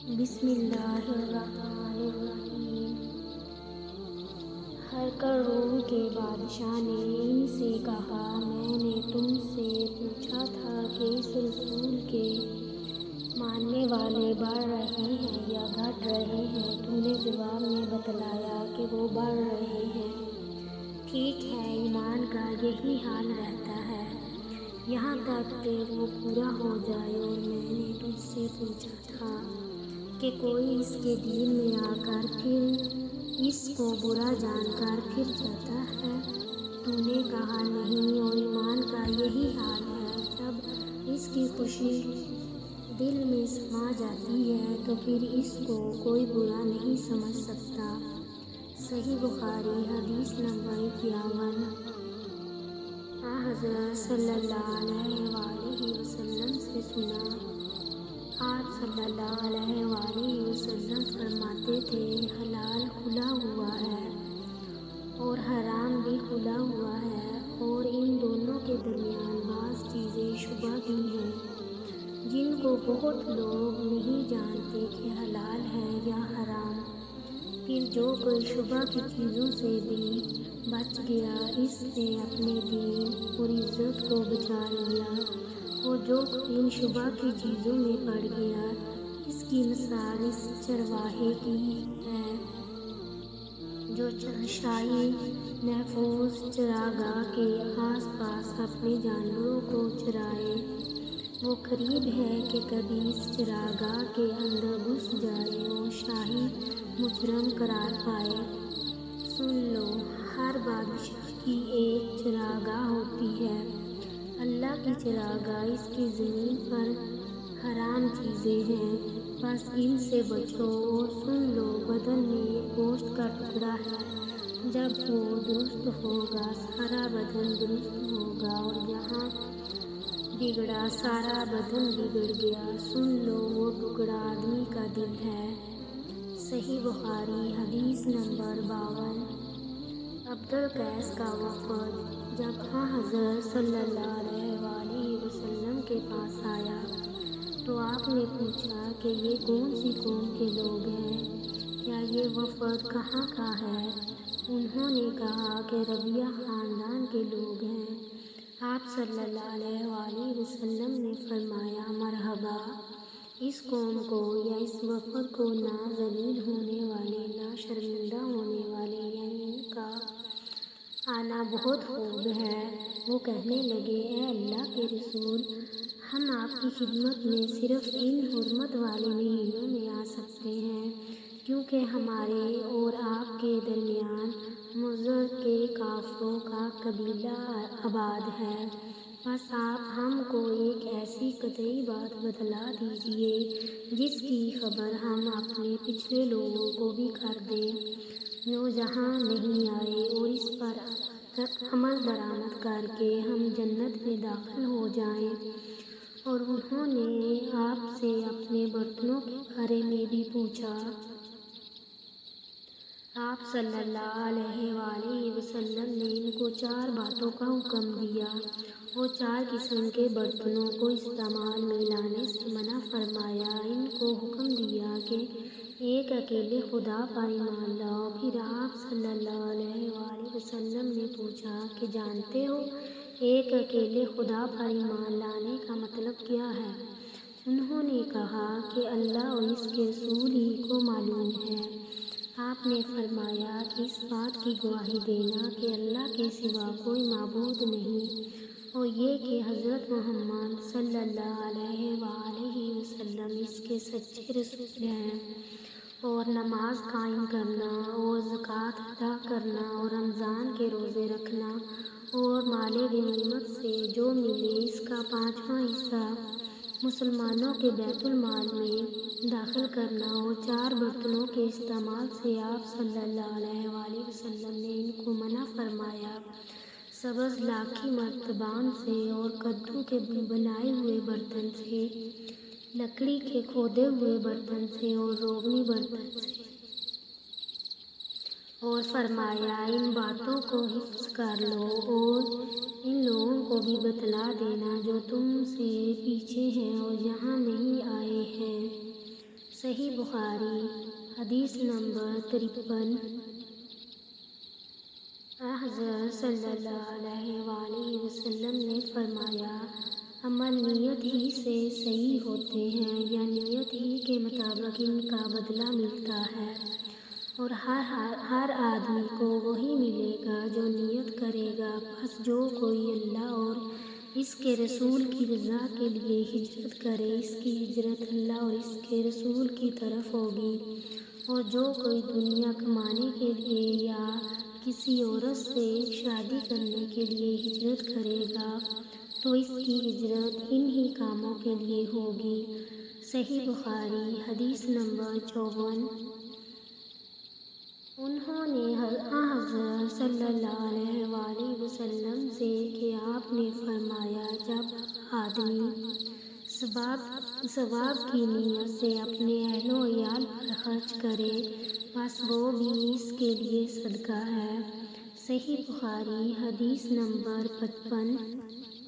بسم اللہ الرحمن الرحیم۔ ہرکل روم کے بادشاہ نے ان سے کہا، میں نے تم سے پوچھا تھا کہ اس رسول کے ماننے والے بڑھ رہے ہیں یا گھٹ رہے ہیں؟ تم نے جواب میں بتلایا کہ وہ بڑھ رہے ہیں۔ ٹھیک ہے، ایمان کا یہی حال رہتا ہے یہاں تک کہ وہ پورا ہو جائے۔ اور میں نے تجھ سے پوچھا تھا کہ کوئی اس کے دین میں آ کر پھر اس کو برا جان کر پھر جاتا ہے؟ تو نے کہا نہیں، اور ایمان کا یہی حال ہے، جب اس کی خوشی دل میں سما جاتی ہے تو پھر اس کو کوئی برا نہیں سمجھ سکتا۔ صحیح بخاری حدیث نمبر 51۔ حضرت صلی اللہ علیہ وآلہ وسلم سے سنا، آپ صلی اللہ علیہ وآلہ وسلم فرماتے تھے، حلال کھلا ہوا ہے اور حرام بھی کھلا ہوا ہے، اور ان دونوں کے درمیان بعض چیزیں شبہ کی ہیں جن کو بہت لوگ نہیں جانتے کہ حلال ہے یا حرام۔ پھر جو کوئی شبہ کی چیزوں سے بھی بچ گیا، اس نے اپنے دین اور عزت کو بچا لیا، اور جو ان شبہ کی چیزوں میں پڑ گیا، اس کی مثال اس چرواہے کی ہے جو شاہی محفوظ چراگاہ کے آس پاس اپنے جانوروں کو چرائے۔ وہ قریب ہے کہ کبھی اس چراگاہ کے اندر گھس جائے اور شاہی مجرم قرار پائے۔ سن لو، ہر بادشاہ کی ایک چراگاہ ہوتی ہے، اللہ کی چراگاہ اس کی زمین پر حرام چیزیں ہیں، بس ان سے بچو۔ اور سن لو، بدن میں ایک گوشت کا ٹکڑا ہے، جب وہ درست ہوگا سارا بدن درست ہوگا، اور جہاں بگڑا سارا بدن بگڑ گیا۔ سن لو، وہ ٹکڑا آدمی کا دل ہے۔ صحیح بخاری حدیث نمبر 52۔ عبدالقیس کا وفد جب حضرت صلی اللہ علیہ وآلہ وسلم کے پاس آیا تو آپ نے پوچھا کہ یہ کون سی قوم کے لوگ ہیں یا یہ وفد کہاں کا ہے؟ انہوں نے کہا کہ ربیعہ خاندان کے لوگ ہیں۔ آپ صلی اللہ علیہ وآلہ وسلم نے فرمایا، مرحبا، اس قوم کو یا اس وفد کو نہ ذلیل ہونے والے نہ شرمندہ ہونے والے، یعنی ان کا آنا بہت خوب ہے۔ وہ کہنے لگے، اے اللہ کے رسول، ہم آپ کی خدمت میں صرف ان حرمت والے مہینوں میں آ سکتے ہیں، کیونکہ ہمارے اور آپ کے درمیان مضر کے کافروں کا قبیلہ آباد ہے۔ بس آپ ہم کو ایک ایسی قطعی بات بتلا دیجیے جس کی خبر ہم اپنے پچھلے لوگوں کو بھی کر دیں جو یہاں نہیں آئے، اور اس پر عمل درآمد کر کے ہم جنت میں داخل ہو جائیں۔ اور انہوں نے آپ سے اپنے برتنوں کے بارے میں بھی پوچھا۔ آپ صلی اللہ علیہ وآلہ وسلم نے ان کو 4 باتوں کا حکم دیا۔ وہ 4 قسم کے برتنوں کو استعمال میں لانے سے منع فرمایا۔ ان کو حکم دیا کہ ایک اکیلے خدا پر ایمان لاؤ۔ پھر آپ صلی اللہ علیہ وآلہ وسلم نے پوچھا کہ جانتے ہو ایک اکیلے خدا پر ایمان لانے کا مطلب کیا ہے؟ انہوں نے کہا کہ اللہ اور اس کے رسول ہی کو معلوم ہے۔ آپ نے فرمایا کہ اس بات کی گواہی دینا کہ اللہ کے سوا کوئی معبود نہیں، اور یہ کہ حضرت محمد صلی اللہ علیہ وآلہ وسلم اس کے سچے رسول ہیں، اور نماز قائم کرنا اور زکوٰۃ ادا کرنا اور رمضان کے روزے رکھنا اور مال غنیمت سے جو ملے اس کا 5واں حصہ مسلمانوں کے بیت المال میں داخل کرنا، اور 4 برتنوں کے استعمال سے آپ صلی اللہ علیہ وآلہ وسلم نے ان کو منع فرمایا، سبز لاکھی مرتبان سے اور کدو کے بنائے ہوئے برتن سے، لکڑی کے کھودے ہوئے برتن سے اور روغنی برتن سے، اور فرمایا ان باتوں کو حفظ کر لو اور ان لوگوں کو بھی بتلا دینا جو تم سے پیچھے ہیں اور یہاں نہیں آئے ہیں۔ صحیح بخاری حدیث نمبر 53۔ حضرت صلی اللہ علیہ وآلہ وسلم نے فرمایا، عمل نیت ہی سے صحیح ہوتے ہیں یا نیت ہی کے مطابق ان کا بدلہ ملتا ہے، اور ہر آدمی کو وہی ملے گا جو نیت کرے گا۔ بس جو کوئی اللہ اور اس کے رسول کی رضا کے لیے ہجرت کرے، اس کی ہجرت اللہ اور اس کے رسول کی طرف ہوگی، اور جو کوئی دنیا کمانے کے لیے یا کسی عورت سے شادی کرنے کے لیے ہجرت کرے گا تو اس کی ہجرت انہی کاموں کے لیے ہوگی۔ صحیح بخاری حدیث نمبر 54۔ انہوں نے حضرت صلی اللہ علیہ وآلہ وسلم سے کہ آپ نے فرمایا، جب آدمی ثواب کی نیت سے اپنے اہل و عیال پر خرچ کرے، بس وہ بھی اس کے لیے صدقہ ہے۔ صحیح بخاری حدیث نمبر 55۔